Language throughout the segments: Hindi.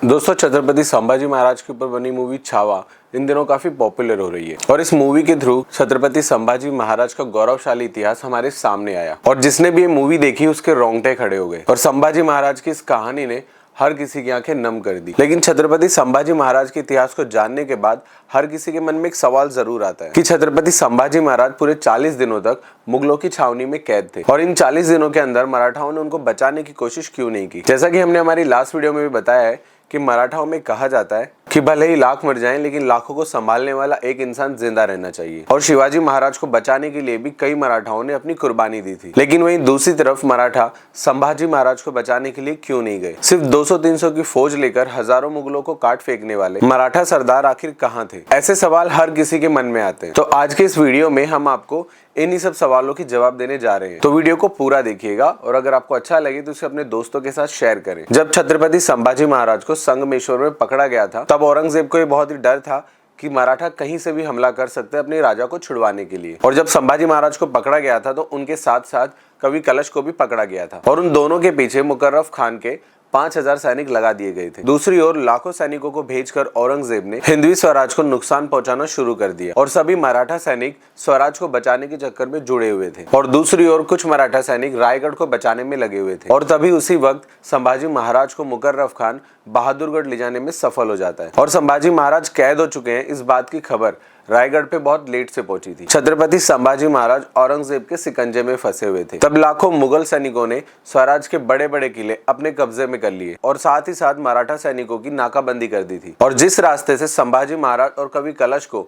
दोस्तों, छत्रपति संभाजी महाराज के ऊपर बनी मूवी छावा इन दिनों काफी पॉपुलर हो रही है और इस मूवी के थ्रू छत्रपति संभाजी महाराज का गौरवशाली इतिहास हमारे सामने आया और जिसने भी ये मूवी देखी उसके रोंगटे खड़े हो गए और संभाजी महाराज की इस कहानी ने हर किसी की आंखें नम कर दी। लेकिन छत्रपति संभाजी महाराज के इतिहास को जानने के बाद हर किसी के मन में एक सवाल जरूर आता है कि छत्रपति संभाजी महाराज पूरे 40 दिनों तक मुगलों की छावनी में कैद थे और इन 40 दिनों के अंदर मराठाओं ने उनको बचाने की कोशिश क्यों नहीं की। जैसा कि हमने हमारी लास्ट वीडियो में भी बताया है कि मराठाओं में कहा जाता है कि भले ही लाख मर जाएं लेकिन लाखों को संभालने वाला एक इंसान जिंदा रहना चाहिए और शिवाजी महाराज को बचाने के लिए भी कई मराठाओं ने अपनी कुर्बानी दी थी। लेकिन वहीं दूसरी तरफ मराठा संभाजी महाराज को बचाने के लिए क्यों नहीं गए। सिर्फ 200-300 की फौज लेकर हजारों मुगलों को काट फेंकने वाले मराठा सरदार आखिर कहाँ थे। ऐसे सवाल हर किसी के मन में आते हैं। तो आज के इस वीडियो में हम आपको इन्हीं सब सवालों की जवाब देने जा रहे हैं, तो वीडियो को पूरा देखिएगा और अगर आपको अच्छा लगे तो इसे अपने दोस्तों के साथ शेयर करें। जब छत्रपति संभाजी महाराज को संगमेश्वर में पकड़ा गया था तब औरंगजेब को ये बहुत ही डर था कि मराठा कहीं से भी हमला कर सकते हैं अपने राजा को छुड़वाने के लिए। और जब संभाजी महाराज को पकड़ा गया था तो उनके साथ साथ कवि कलश को भी पकड़ा गया था और उन दोनों के पीछे मुकर्रफ खान के 5000 सैनिक लगा दिए गए थे। दूसरी ओर लाखों सैनिकों को भेजकर औरंगजेब ने हिंदवी स्वराज को नुकसान पहुंचाना शुरू कर दिया और सभी मराठा सैनिक स्वराज को बचाने के चक्कर में जुड़े हुए थे और दूसरी ओर कुछ मराठा सैनिक रायगढ़ को बचाने में लगे हुए थे। और तभी उसी वक्त संभाजी महाराज को मुकर्रफ खान बहादुरगढ़ ले जाने में सफल हो जाता है और संभाजी महाराज कैद हो चुके हैं इस बात की खबर रायगढ़ पे बहुत लेट से पहुंची थी। छत्रपति संभाजी महाराज औरंगजेब के शिकंजे में फंसे हुए थे। तब लाखों मुगल सैनिकों ने स्वराज के बड़े बड़े किले अपने कब्जे में कर लिए और साथ ही साथ मराठा सैनिकों की नाकाबंदी कर दी थी और जिस रास्ते से संभाजी महाराज और कवि कलश को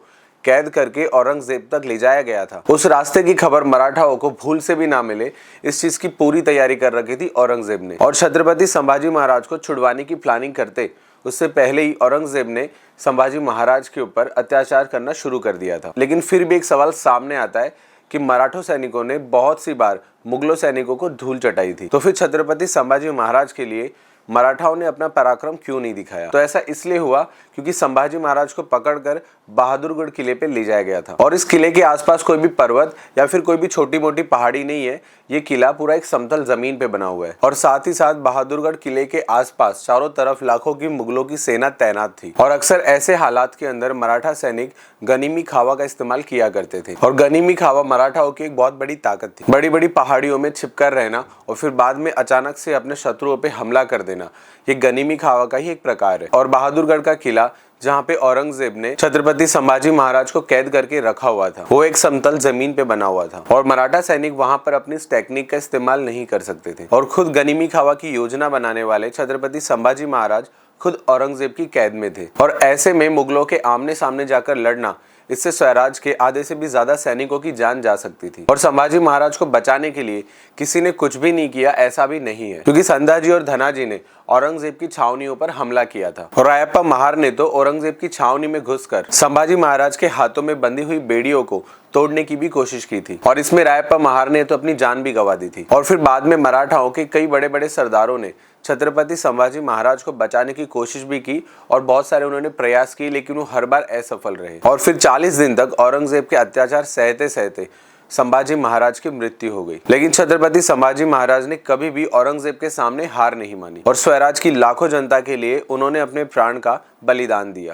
कैद करके औरंगजेब तक ले जाया गया था उस रास्ते की खबर मराठाओं को भूल से भी ना मिले इस चीज की पूरी तैयारी कर रखी थी औरंगजेब ने। और छत्रपति संभाजी महाराज को छुड़वाने की प्लानिंग करते उससे पहले ही औरंगजेब ने संभाजी महाराज के ऊपर अत्याचार करना शुरू कर दिया था। लेकिन फिर भी एक सवाल सामने आता है कि मराठा सैनिकों ने बहुत सी बार मुगलों सैनिकों को धूल चटाई थी, तो फिर छत्रपति संभाजी महाराज के लिए मराठाओं ने अपना पराक्रम क्यों नहीं दिखाया। तो ऐसा इसलिए हुआ क्योंकि संभाजी महाराज को पकड़कर बहादुरगढ़ किले पे ले जाया गया था और इस किले के आसपास कोई भी पर्वत या फिर कोई भी छोटी मोटी पहाड़ी नहीं है। ये किला पूरा एक समतल जमीन पे बना हुआ है और साथ ही साथ बहादुरगढ़ किले के आसपास चारों तरफ लाखों की मुगलों की सेना तैनात थी और अक्सर ऐसे हालात के अंदर मराठा सैनिक गनीमी खावा का इस्तेमाल किया करते थे और गनीमी खावा मराठाओं की एक बहुत बड़ी ताकत थी। बड़ी बड़ी पहाड़ियों में छिपकर रहना और फिर बाद में अचानक से अपने शत्रुओं पे हमला कर देना, ये गनीमी खावा का ही एक प्रकार है। और बहादुरगढ़ का किला जहाँ पे औरंगजेब ने छत्रपति संभाजी महाराज को कैद करके रखा हुआ था वो एक समतल जमीन पे बना हुआ था और मराठा सैनिक वहां पर अपनी इस टेक्निक का इस्तेमाल नहीं कर सकते थे और खुद गनीमी खावा की योजना बनाने वाले छत्रपति संभाजी महाराज खुद औरंगजेब की कैद में थे और ऐसे में मुगलों के आमने सामने जाकर लड़ना, इससे स्वराज के आधे से भी ज्यादा सैनिकों की जान जा सकती थी। और संभाजी महाराज को बचाने के लिए किसी ने कुछ भी नहीं किया ऐसा भी नहीं है, क्योंकि संधाजी और धनाजी ने औरंगजेब की छावनियों पर हमला किया था और रायप्पा महार ने तो औरंगजेब की छावनी में घुसकर संभाजी महाराज के हाथों में बंधी हुई बेड़ियों को तोड़ने की भी कोशिश की थी और इसमें रायप्पा महार ने तो अपनी जान भी गंवा दी थी। और फिर बाद में मराठाओं के कई बड़े बड़े सरदारों ने छत्रपति संभाजी महाराज को बचाने की कोशिश भी की और बहुत सारे उन्होंने प्रयास किए लेकिन वो हर बार असफल रहे और फिर 40 दिन तक औरंगजेब के अत्याचार सहते सहते संभाजी महाराज की मृत्यु हो गई। लेकिन छत्रपति संभाजी महाराज ने कभी भी औरंगजेब के सामने हार नहीं मानी और स्वराज की लाखों जनता के लिए उन्होंने अपने प्राण का बलिदान दिया।